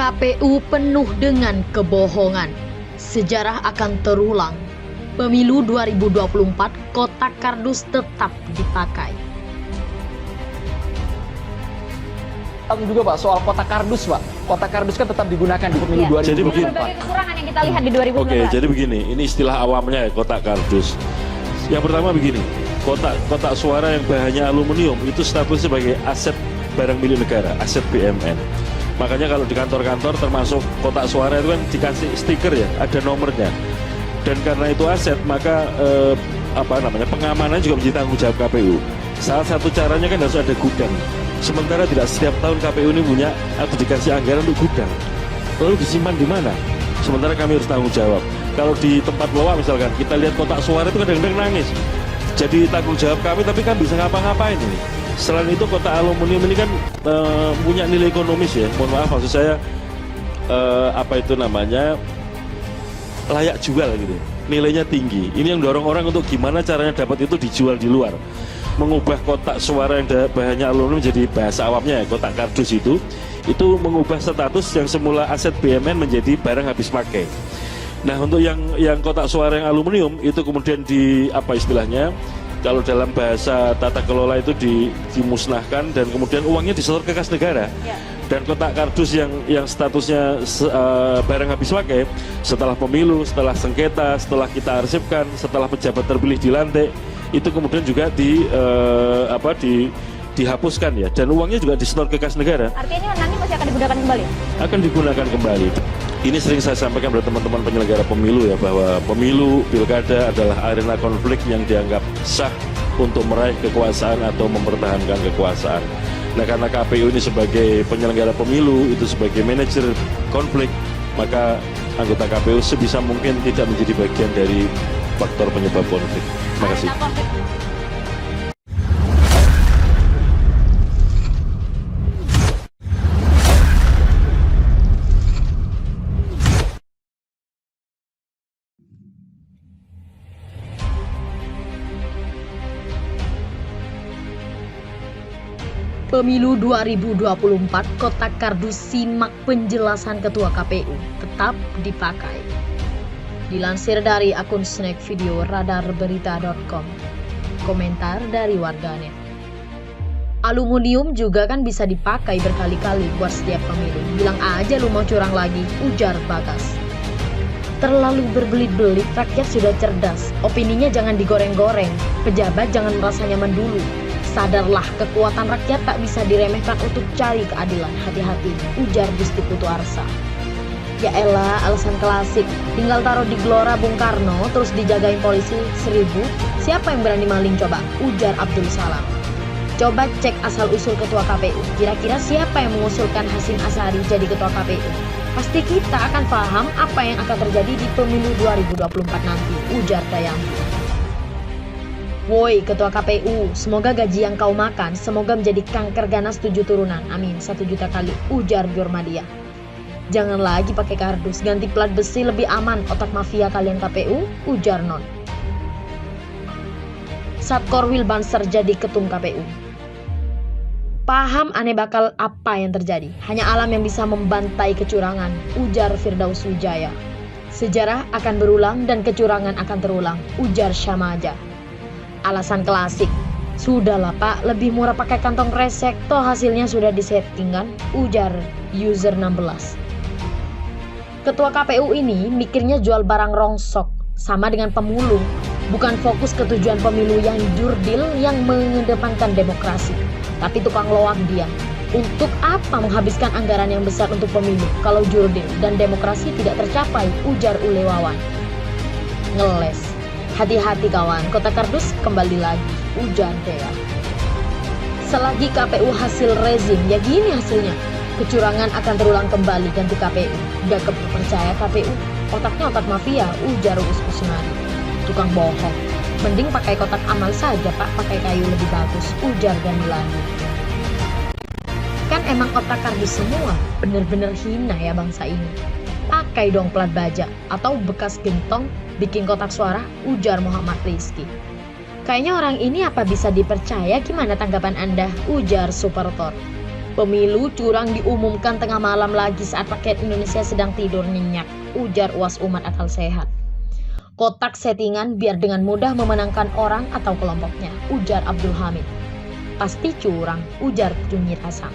KPU penuh dengan kebohongan. Sejarah akan terulang. Pemilu 2024, kotak kardus tetap dipakai. Juga Pak, soal kotak kardus Pak. Kotak kardus kan tetap digunakan di pemilu 2024. Jadi begini, berbagai kekurangan yang kita lihat di 2019. Oke, jadi begini, ini istilah awamnya ya, kotak kardus. Yang pertama begini, kotak suara yang bahannya aluminium itu statusnya sebagai aset barang milik negara, aset BUMN. Makanya kalau di kantor-kantor termasuk kotak suara itu kan dikasih stiker ya, ada nomornya. Dan karena itu aset, maka pengamanan juga menjadi tanggung jawab KPU. Salah satu caranya kan harus ada gudang. Sementara tidak setiap tahun KPU ini punya atau dikasih anggaran untuk gudang. Lalu disimpan di mana? Sementara kami harus tanggung jawab. Kalau di tempat loa misalkan, kita lihat kotak suara itu kadang-kadang nangis. Jadi tanggung jawab kami, tapi kan bisa ngapa-ngapain ini. Selain itu kotak aluminium ini kan punya nilai ekonomis ya. Mohon maaf, maksud saya layak jual gitu. Nilainya tinggi. Ini yang dorong orang untuk gimana caranya dapat itu dijual di luar. Mengubah kotak suara yang bahannya aluminium menjadi bahasa awamnya ya, kotak kardus itu mengubah status yang semula aset BUMN menjadi barang habis pakai. Nah, untuk yang kotak suara yang aluminium itu kemudian kalau dalam bahasa tata kelola itu dimusnahkan dan kemudian uangnya disetor ke kas negara. Ya. Dan kotak kardus yang statusnya barang habis pakai, setelah pemilu, setelah sengketa, setelah kita arsipkan, setelah pejabat terpilih dilantik, itu kemudian juga dihapuskan ya, dan uangnya juga disetor ke kas negara. Artinya nanti masih akan digunakan kembali? Akan digunakan kembali. Ini sering saya sampaikan pada teman-teman penyelenggara pemilu ya, bahwa pemilu, pilkada adalah arena konflik yang dianggap sah untuk meraih kekuasaan atau mempertahankan kekuasaan. Nah, karena KPU ini sebagai penyelenggara pemilu, itu sebagai manajer konflik, maka anggota KPU sebisa mungkin tidak menjadi bagian dari faktor penyebab konflik. Terima kasih. Pemilu 2024, kotak kardus simak penjelasan Ketua KPU tetap dipakai. Dilansir dari akun snack video radarberita.com. Komentar dari warganet. Aluminium juga kan bisa dipakai berkali-kali buat setiap pemilu. Bilang aja lu mau curang lagi, ujar Bagas. Terlalu berbelit-belit, rakyat sudah cerdas. Opininya jangan digoreng-goreng. Pejabat jangan merasa nyaman dulu. Sadarlah, kekuatan rakyat tak bisa diremehkan untuk cari keadilan. Hati-hati, ujar Gusti Putu Arsa. Ya elah, alasan klasik. Tinggal taruh di Gelora Bung Karno, terus dijagain polisi 1000. Siapa yang berani maling coba? Ujar Abdul Salam. Coba cek asal-usul Ketua KPU. Kira-kira siapa yang mengusulkan Hasyim Asyari jadi Ketua KPU? Pasti kita akan paham apa yang akan terjadi di pemilu 2024 nanti, ujar Dayang. Woi Ketua KPU, semoga gaji yang kau makan, semoga menjadi kanker ganas 7 turunan, amin 1 juta kali, ujar Gurmadia. Jangan lagi pakai kardus, ganti plat besi lebih aman, otak mafia kalian KPU, ujar Non. Satkorwil Banser jadi ketum KPU. Paham aneh bakal apa yang terjadi, hanya alam yang bisa membantai kecurangan, ujar Firdaus Wijaya. Sejarah akan berulang dan kecurangan akan terulang, ujar Syamaja. Alasan klasik, sudahlah Pak, lebih murah pakai kantong kresek, toh hasilnya sudah disettingan, ujar user 16. Ketua KPU ini mikirnya jual barang rongsok, sama dengan pemulung, bukan fokus ke tujuan pemilu yang jurdil yang mengedepankan demokrasi, tapi tukang loak dia. Untuk apa menghabiskan anggaran yang besar untuk pemilu kalau jurdil dan demokrasi tidak tercapai, ujar Ule Wawan. Ngeles. Hati-hati kawan, kotak kardus kembali lagi, ujar Dea. Selagi KPU hasil rezim, ya gini hasilnya. Kecurangan akan terulang kembali, ganti KPU. Gak percaya KPU, otaknya otak mafia, ujar Uus Kusunari. Tukang bohong. Mending pakai kotak amal saja Pak, pakai kayu lebih bagus, ujar Ganilani. Kan emang otak kardus semua, bener-bener hina ya bangsa ini. Pakai dong plat baja atau bekas gentong bikin kotak suara, ujar Muhammad Rizky. Kayaknya orang ini apa bisa dipercaya, gimana tanggapan Anda, ujar Supertor. Pemilu curang diumumkan tengah malam lagi saat rakyat Indonesia sedang tidur nyenyak, ujar UAS Umat Akal Sehat. Kotak settingan biar dengan mudah memenangkan orang atau kelompoknya, ujar Abdul Hamid. Pasti curang, ujar Junjir Hasan.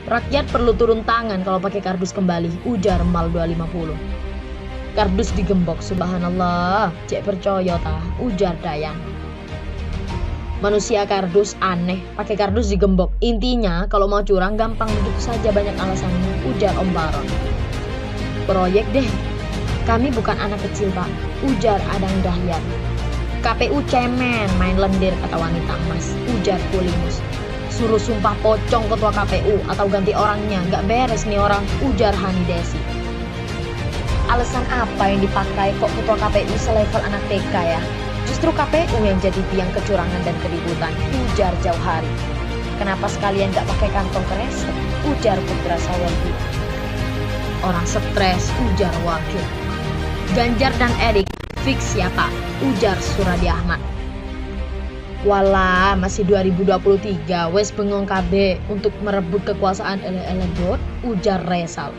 Rakyat perlu turun tangan kalau pakai kardus kembali, ujar Mal 250. Kardus digembok, subhanallah, cek percaya tah, ujar Dayan. Manusia kardus aneh, pakai kardus digembok. Intinya kalau mau curang gampang begitu saja, banyak alasannya, ujar Om Baron. Proyek deh, kami bukan anak kecil pak, ujar Adang Dahyan. KPU cemen, main lendir kata wanita emas, ujar Kulimus. Suruh sumpah pocong ketua KPU atau ganti orangnya, gak beres nih orang, ujar Hani Desi. Alasan apa yang dipakai kok ketua KPU selevel anak TK ya? Justru KPU yang jadi tiang kecurangan dan keributan, ujar Jauhari. Kenapa sekalian gak pakai kantong kresek, ujar Putra Sawaldi. Orang stres, ujar Wakil. Ganjar dan Erik fix siapa, ujar Suradi Ahmad. Walah, masih 2023, wes bengong KB untuk merebut kekuasaan ele-ele, ujar Resal.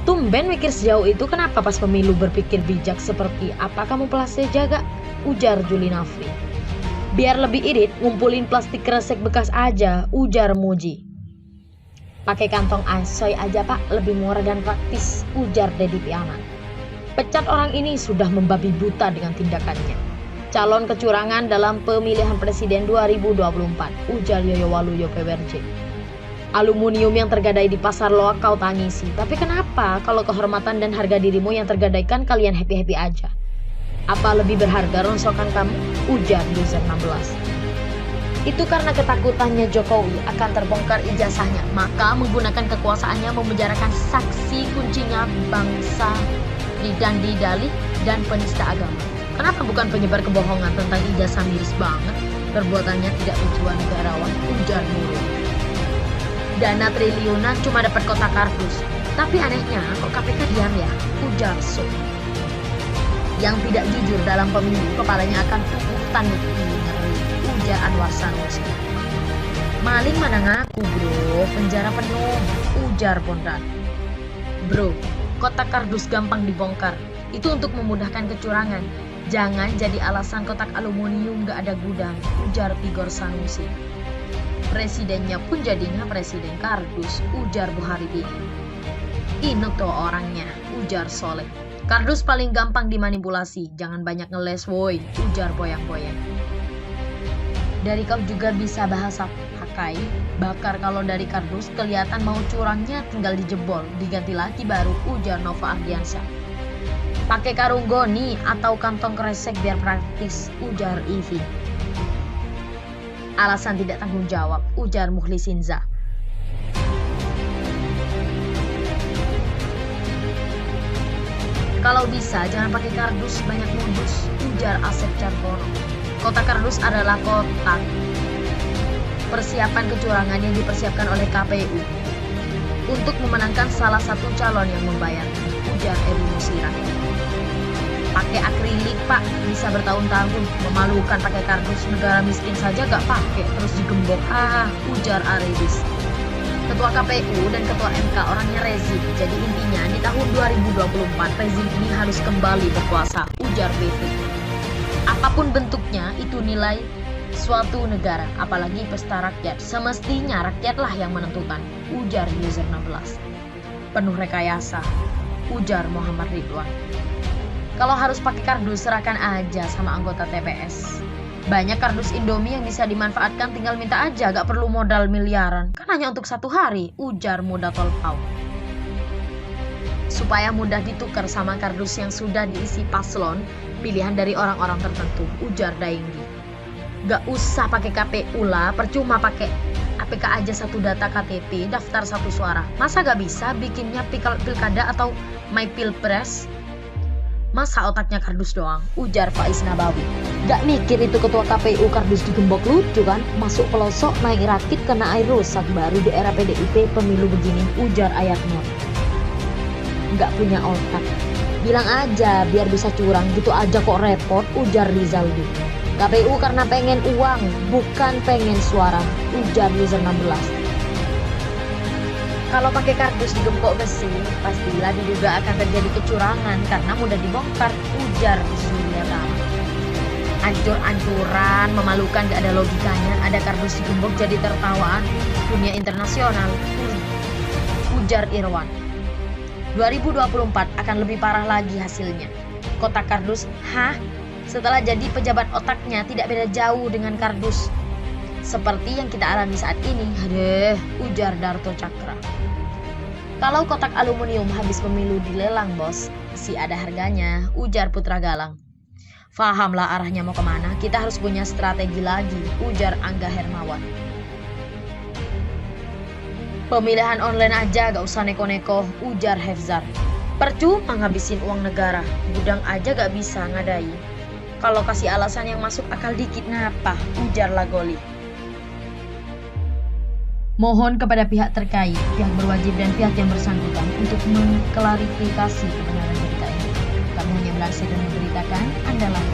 Tumben mikir sejauh itu, kenapa pas pemilu berpikir bijak seperti apa kamu pelasnya jaga, ujar Juli Nafri. Biar lebih irit, ngumpulin plastik kresek bekas aja, ujar Muji. Pakai kantong asoy aja pak, lebih murah dan praktis, ujar Dedi Piaman. Pecat orang ini sudah membabi buta dengan tindakannya. Calon kecurangan dalam pemilihan presiden 2024, ujar Yoyo Waluyo PWRJ. Aluminium yang tergadai di pasar loak kau tangisi. Tapi kenapa kalau kehormatan dan harga dirimu yang tergadaikan kalian happy-happy aja? Apa lebih berharga rongsokan kamu? Ujar user 16. Itu karena ketakutannya Jokowi akan terbongkar ijazahnya, maka menggunakan kekuasaannya memenjarakan saksi kuncinya bangsa dan didalih dan penista agama. Kenapa bukan penyebar kebohongan tentang ijazah miris banget? Perbuatannya tidak tujuan negarawan, ujar Nurul. Dana triliunan cuma dapat kotak kardus. Tapi anehnya kok KPK diam ya, ujar Su. Yang tidak jujur dalam pemilu kepalanya akan tubuh tanduk ngeri, ujar Anwar Sanusi. Maling mana ngaku bro, penjara penuh, ujar Bondan. Bro, kotak kardus gampang dibongkar, itu untuk memudahkan kecurangan. Jangan jadi alasan kotak aluminium gak ada gudang, ujar Tigor Sanusi. Presidennya pun jadinya presiden kardus, ujar Buhari Bini. Ini tuh orangnya, ujar Soleh. Kardus paling gampang dimanipulasi, jangan banyak ngeles woi, ujar Boyang-Boyang. Dari kau juga bisa bahasa pakai, bakar kalau dari kardus kelihatan mau curangnya tinggal dijebol, diganti lagi baru, ujar Nova Ardiansyah. Pakai karung goni atau kantong kresek biar praktis, ujar Ivi. Alasan tidak tanggung jawab, ujar Mukhlisinza. Kalau bisa jangan pakai kardus, banyak modus, ujar Asep Carbono. Kotak kardus adalah kotak persiapan kecurangan yang dipersiapkan oleh KPU untuk memenangkan salah satu calon yang membayar, ujar Eri Musirah. Pakai akrilik pak, bisa bertahun-tahun, memalukan pakai kardus, negara miskin saja gak pakai, terus digembok, ujar Aridis. Ketua KPU dan Ketua MK orangnya rezim, jadi intinya di tahun 2024 rezim ini harus kembali berkuasa, ujar Bevri. Apapun bentuknya, itu nilai suatu negara, apalagi pesta rakyat, semestinya rakyatlah yang menentukan, ujar user 16. Penuh rekayasa, ujar Muhammad Ridwan. Kalau harus pakai kardus, serahkan aja sama anggota TPS. Banyak kardus Indomie yang bisa dimanfaatkan, tinggal minta aja, gak perlu modal miliaran. Kan hanya untuk 1 hari, ujar Muda Tolpau. Supaya mudah ditukar sama kardus yang sudah diisi paslon, pilihan dari orang-orang tertentu, ujar Daenggi. Gak usah pakai KPU lah, percuma pakai APK aja, 1 data KTP, daftar 1 suara. Masa gak bisa bikinnya pilkada atau My Pilpres? Masa otaknya kardus doang, ujar Faiz Nabawi. Gak mikir itu ketua KPU kardus digembok, lucu kan? Masuk pelosok, naik rakit, kena air rusak, baru di era PDIP pemilu begini, ujar Ayatnya. Gak punya otak. Bilang aja biar bisa curang, gitu aja kok repot, ujar Rizaldi. KPU karena pengen uang, bukan pengen suara, ujar user 16. Kalau pakai kardus digembok besi, pastilah diduga akan terjadi kecurangan karena mudah dibongkar, ujar Surya Tama. Ancur-ancuran, memalukan, gak ada logikanya, ada kardus digembok jadi tertawaan dunia internasional, ujar Irwan. 2024 akan lebih parah lagi hasilnya. Kotak kardus, setelah jadi pejabat otaknya tidak beda jauh dengan kardus. Seperti yang kita alami saat ini, ujar Darto Cakra. Kalau kotak aluminium habis pemilu dilelang bos, masih ada harganya, ujar Putra Galang. Fahamlah arahnya mau kemana, kita harus punya strategi lagi, ujar Angga Hermawan. Pemilihan online aja gak usah neko-neko, ujar Hefzar. Percuma ngabisin uang negara, gudang aja gak bisa ngadain. Kalau kasih alasan yang masuk akal dikit napa, ujar Lagoli. Mohon kepada pihak terkait, pihak berwajib dan pihak yang bersangkutan untuk mengklarifikasi kebenaran berita ini. Kami hanya melansir dan memberitakan, Anda lah